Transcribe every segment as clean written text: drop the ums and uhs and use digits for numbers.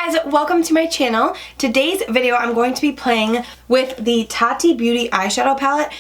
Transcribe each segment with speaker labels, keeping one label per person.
Speaker 1: guys, welcome to my channel. Today's video I'm going to be playing with the Tati Beauty eyeshadow palette.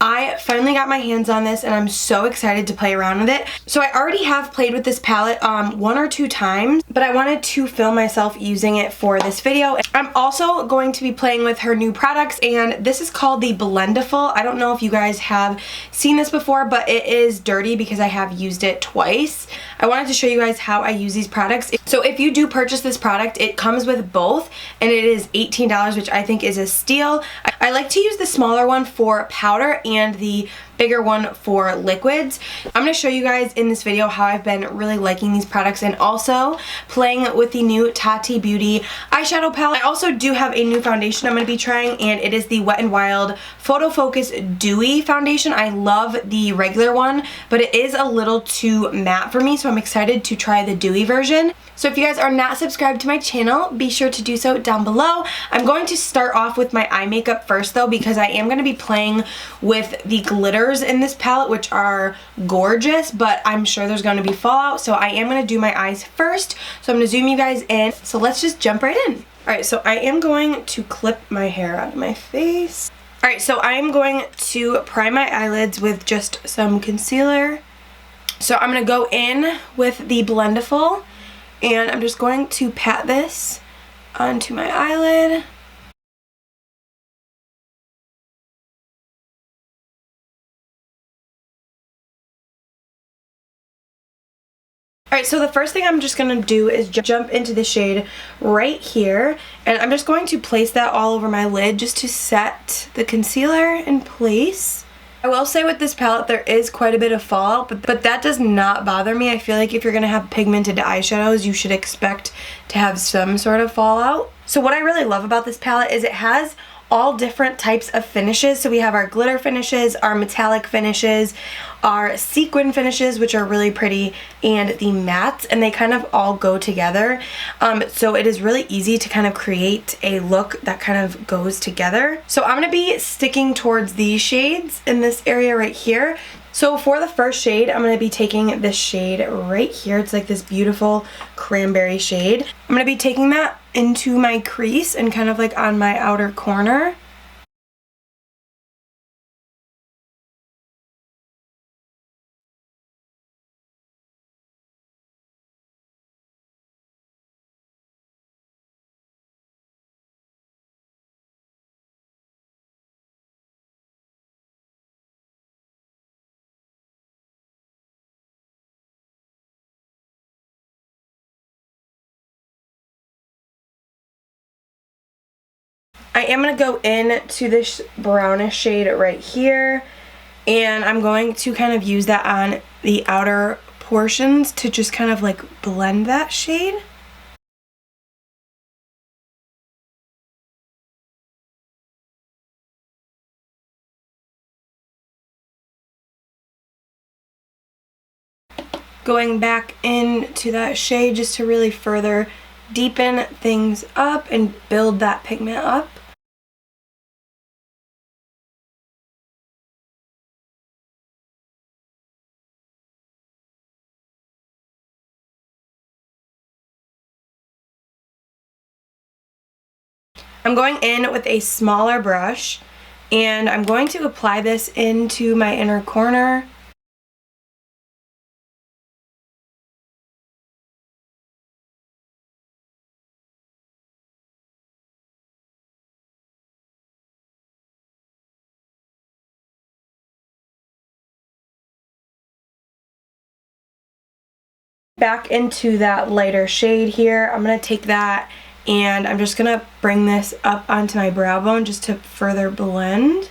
Speaker 1: I finally got my hands on this and I'm so excited to play around with it. So I already have played with this palette one or two times, but I wanted to film myself using it for this video. I'm also going to be playing with her new products, and this is called the Blendiful. I don't know if you guys have seen this before, but it is dirty because I have used it twice. I wanted to show you guys how I use these products. So if you do purchase this product, it comes with both and it is $18, which I think is a steal. I like to use the smaller one for powder and the bigger one for liquids. I'm going to show you guys in this video how I've been really liking these products and also playing with the new Tati Beauty eyeshadow palette. I also do have a new foundation I'm going to be trying, and it is the Wet n Wild Photo Focus Dewy foundation. I love the regular one, but it is a little too matte for me, so I'm excited to try the dewy version. So if you guys are not subscribed to my channel, be sure to do so down below. I'm going to start off with my eye makeup first though, because I am going to be playing with the glitters in this palette, which are gorgeous, but I'm sure there's going to be fallout, so I am going to do my eyes first. So I'm going to zoom you guys in, so let's just jump right in. Alright, so I am going to clip my hair out of my face. Alright, so I am going to prime my eyelids with just some concealer. So I'm going to go in with the Blendiful, and I'm just going to pat this onto my eyelid. Alright, so the first thing I'm just going to do is jump into the shade right here, and I'm just going to place that all over my lid just to set the concealer in place. I will say with this palette there is quite a bit of fallout, but that does not bother me. I feel like if you're going to have pigmented eyeshadows, you should expect to have some sort of fallout. So what I really love about this palette is it has all different types of finishes. So we have our glitter finishes, our metallic finishes, our sequin finishes, which are really pretty, and the mattes, and they kind of all go together. So it is really easy to kind of create a look that kind of goes together. So I'm going to be sticking towards these shades in this area right here. So for the first shade, I'm going to be taking this shade right here. It's like this beautiful cranberry shade. I'm going to be taking that into my crease and kind of like on my outer corner. I am going to go in to this brownish shade right here, and I'm going to kind of use that on the outer portions to just kind of like blend that shade. Going back into that shade just to really further deepen things up and build that pigment up. I'm going in with a smaller brush, and I'm going to apply this into my inner corner. Back into that lighter shade here, I'm going to take that and I'm just going to bring this up onto my brow bone just to further blend.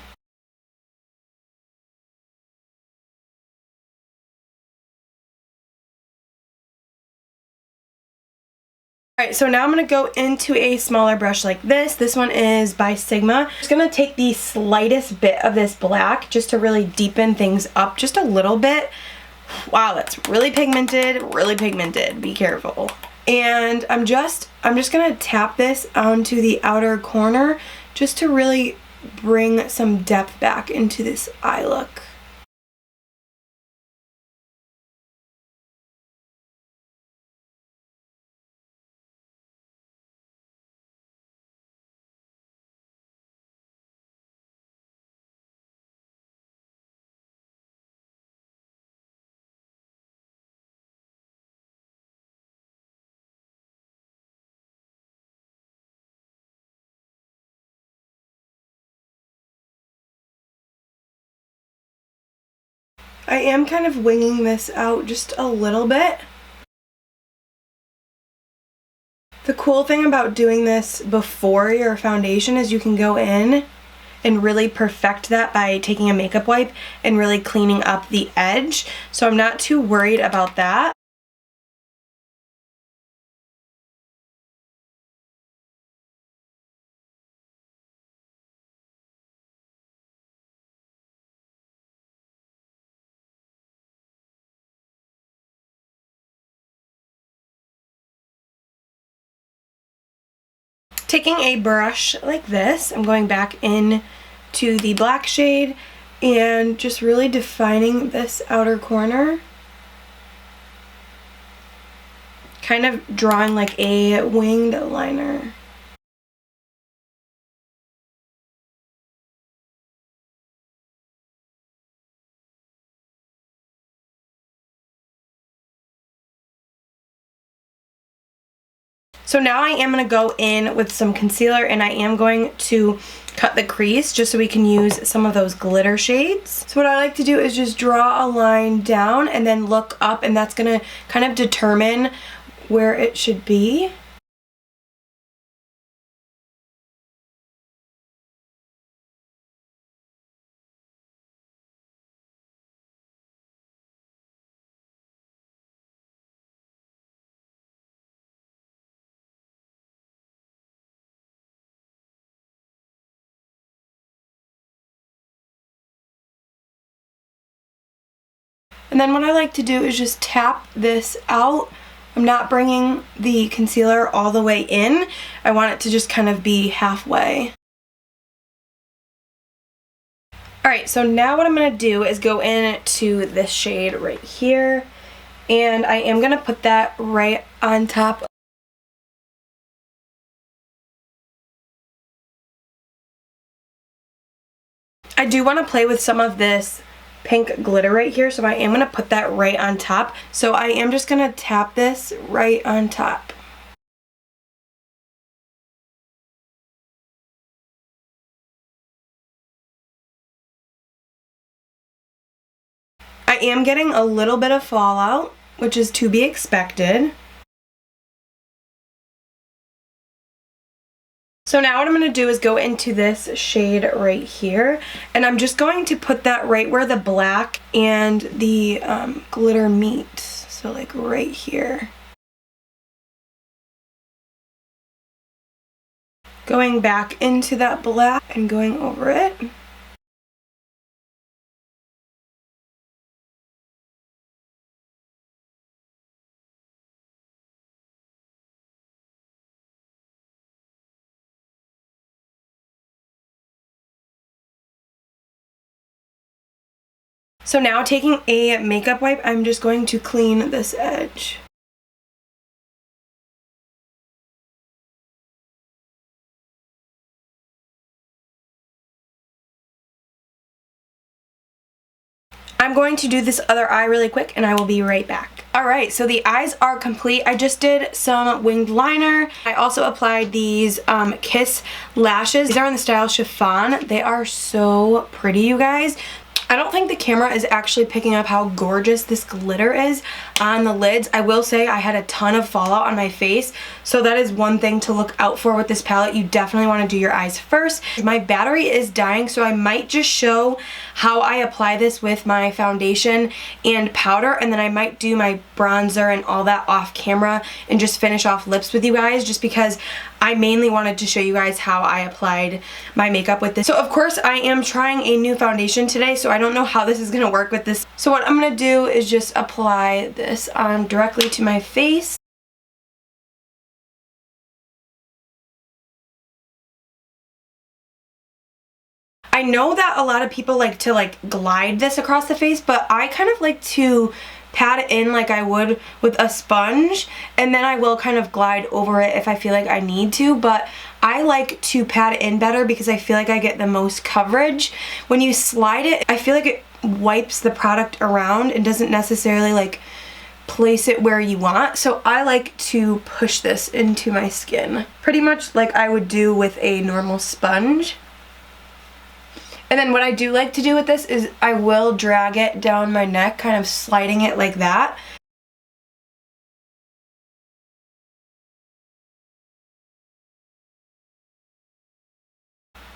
Speaker 1: Alright, so now I'm going to go into a smaller brush like this. This one is by Sigma. I'm just going to take the slightest bit of this black just to really deepen things up just a little bit. Wow, that's really pigmented, really pigmented. Be careful. And I'm just going to tap this onto the outer corner just to really bring some depth back into this eye look. I am kind of winging this out just a little bit. The cool thing about doing this before your foundation is you can go in and really perfect that by taking a makeup wipe and really cleaning up the edge. So I'm not too worried about that. Taking a brush like this, I'm going back in to the black shade and just really defining this outer corner. Kind of drawing like a winged liner. So now I am going to go in with some concealer and I am going to cut the crease just so we can use some of those glitter shades. So what I like to do is just draw a line down and then look up, and that's going to kind of determine where it should be. And then what I like to do is just tap this out. I'm not bringing the concealer all the way in. I want it to just kind of be halfway. Alright, so now what I'm going to do is go into this shade right here. And I am going to put that right on top. I do want to play with some of this pink glitter right here, so I am going to put that right on top. So I am just going to tap this right on top. I am getting a little bit of fallout, which is to be expected. So now what I'm going to do is go into this shade right here, and I'm just going to put that right where the black and the glitter meet. So like right here. Going back into that black and going over it. So now taking a makeup wipe, I'm just going to clean this edge. I'm going to do this other eye really quick and I will be right back. Alright, so the eyes are complete. I just did some winged liner. I also applied these Kiss lashes. These are in the style chiffon. They are so pretty, you guys. I don't think the camera is actually picking up how gorgeous this glitter is on the lids. I will say I had a ton of fallout on my face, so that is one thing to look out for with this palette. You definitely want to do your eyes first. My battery is dying, so I might just show how I apply this with my foundation and powder, and then I might do my bronzer and all that off camera and just finish off lips with you guys, just because I mainly wanted to show you guys how I applied my makeup with this. So of course I am trying a new foundation today, so I don't know how this is going to work with this. So what I'm going to do is just apply this on directly to my face. I know that a lot of people like to glide this across the face, but I kind of like to pat it in like I would with a sponge, and then I will kind of glide over it if I feel like I need to, but I like to pat it in better because I feel like I get the most coverage. When you slide it, I feel like it wipes the product around and doesn't necessarily like place it where you want. So I like to push this into my skin, pretty much like I would do with a normal sponge. And then what I do like to do with this is I will drag it down my neck, kind of sliding it like that.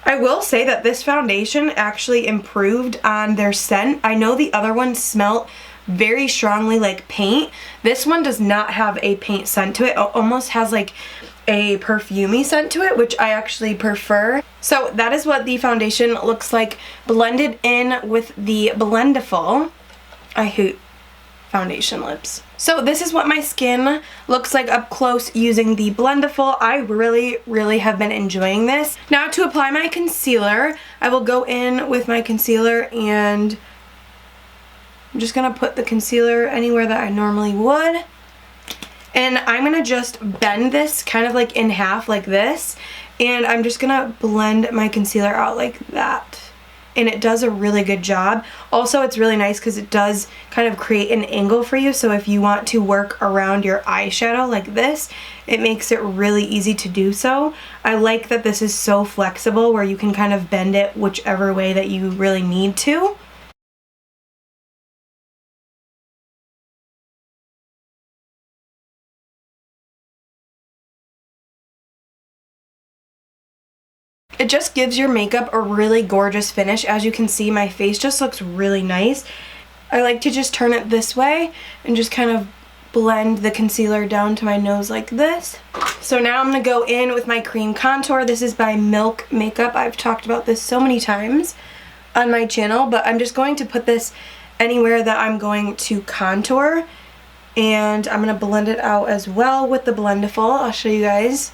Speaker 1: I will say that this foundation actually improved on their scent. I know the other one smelled very strongly like paint. This one does not have a paint scent to it. It almost has like a perfumey scent to it, which I actually prefer. So that is what the foundation looks like blended in with the Blendiful. I hate foundation lips. So this is what my skin looks like up close using the Blendiful. I really have been enjoying this. Now to apply my concealer, I will go in with my concealer and I'm just gonna put the concealer anywhere that I normally would. And I'm gonna just bend this kind of like in half like this. And I'm just gonna blend my concealer out like that. And it does a really good job. Also, it's really nice because it does kind of create an angle for you. So if you want to work around your eyeshadow like this, it makes it really easy to do so. I like that this is so flexible where you can kind of bend it whichever way that you really need to. It just gives your makeup a really gorgeous finish. As you can see, my face just looks really nice. I like to just turn it this way and just kind of blend the concealer down to my nose like this. So now I'm going to go in with my cream contour. This is by Milk Makeup. I've talked about this so many times on my channel, but I'm just going to put this anywhere that I'm going to contour. And I'm going to blend it out as well with the Blendiful. I'll show you guys.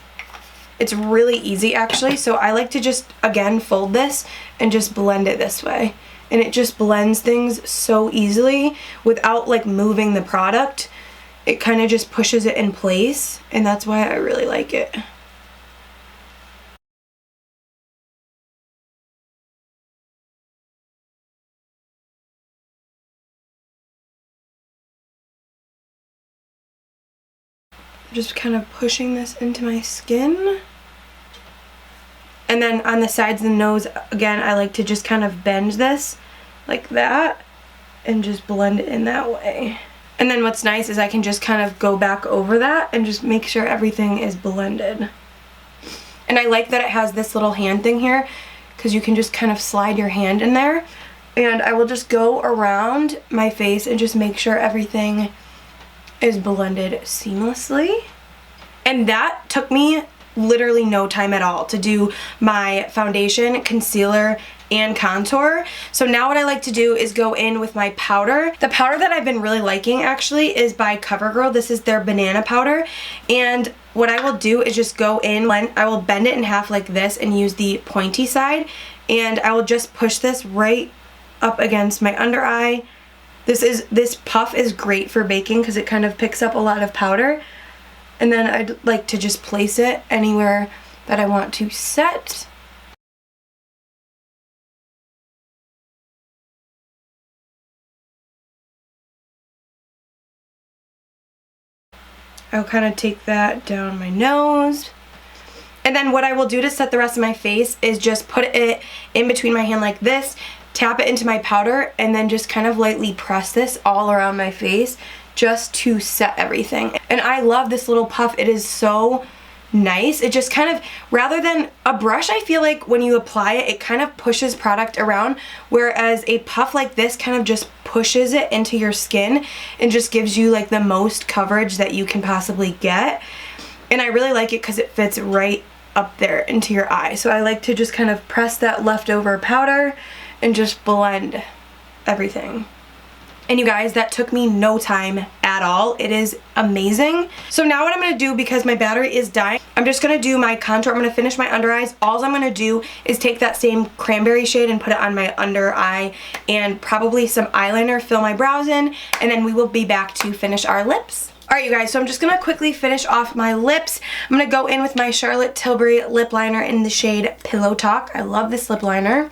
Speaker 1: It's really easy actually, so I like to just, again, fold this and just blend it this way. And it just blends things so easily without like moving the product. It kind of just pushes it in place, and that's why I really like it. Just kind of pushing this into my skin. And then on the sides of the nose, again, I like to just kind of bend this like that and just blend it in that way. And then what's nice is I can just kind of go back over that and just make sure everything is blended. And I like that it has this little hand thing here because you can just kind of slide your hand in there. And I will just go around my face and just make sure everything is blended seamlessly. And that took me literally no time at all to do my foundation, concealer, and contour. So now what I like to do is go in with my powder. The powder that I've been really liking actually is by CoverGirl. This is their banana powder. And what I will do is just go in, I will bend it in half like this and use the pointy side. And I will just push this right up against my under eye. This puff is great for baking because it kind of picks up a lot of powder. And then I'd like to just place it anywhere that I want to set. I'll kind of take that down my nose. And then what I will do to set the rest of my face is just put it in between my hand like this, tap it into my powder, and then just kind of lightly press this all around my face just to set everything. And I love this little puff. It is so nice. It just kind of, rather than a brush, I feel like when you apply it, it kind of pushes product around, whereas a puff like this kind of just pushes it into your skin and just gives you like the most coverage that you can possibly get. And I really like it because it fits right up there into your eye. So I like to just kind of press that leftover powder and just blend everything. And you guys, that took me no time at all. It is amazing. So now what I'm going to do, because my battery is dying, I'm just going to do my contour. I'm going to finish my under eyes. All I'm going to do is take that same cranberry shade and put it on my under eye and probably some eyeliner, fill my brows in, and then we will be back to finish our lips. Alright you guys, so I'm just going to quickly finish off my lips. I'm going to go in with my Charlotte Tilbury lip liner in the shade Pillow Talk. I love this lip liner.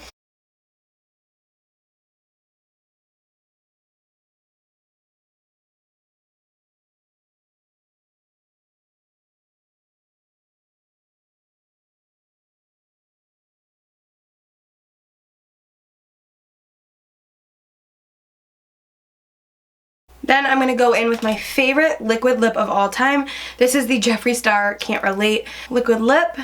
Speaker 1: Then I'm going to go in with my favorite liquid lip of all time. This is the Jeffree Star Can't Relate liquid lip.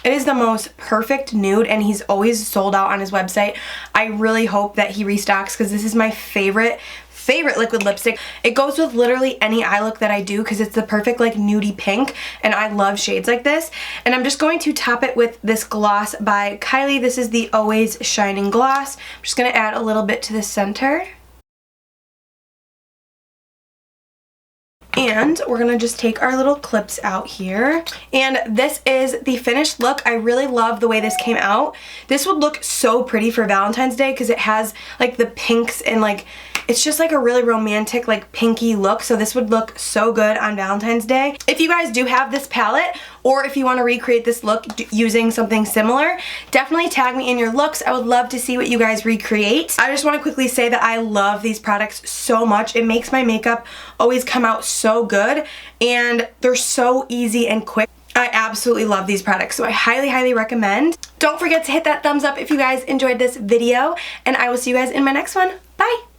Speaker 1: It is the most perfect nude, and he's always sold out on his website. I really hope that he restocks because this is my favorite liquid lipstick. It goes with literally any eye look that I do because it's the perfect like nudie pink, and I love shades like this. And I'm just going to top it with this gloss by Kylie. This is the Always Shining Gloss. I'm just going to add a little bit to the center. And we're going to just take our little clips out here. And this is the finished look. I really love the way this came out. This would look so pretty for Valentine's Day because it has like the pinks and like it's just like a really romantic like pinky look. So this would look so good on Valentine's Day. If you guys do have this palette, or if you want to recreate this look using something similar, definitely tag me in your looks. I would love to see what you guys recreate. I just want to quickly say that I love these products so much. It makes my makeup always come out so good, and they're so easy and quick. I absolutely love these products, so I highly, highly recommend. Don't forget to hit that thumbs up if you guys enjoyed this video, and I will see you guys in my next one. Bye!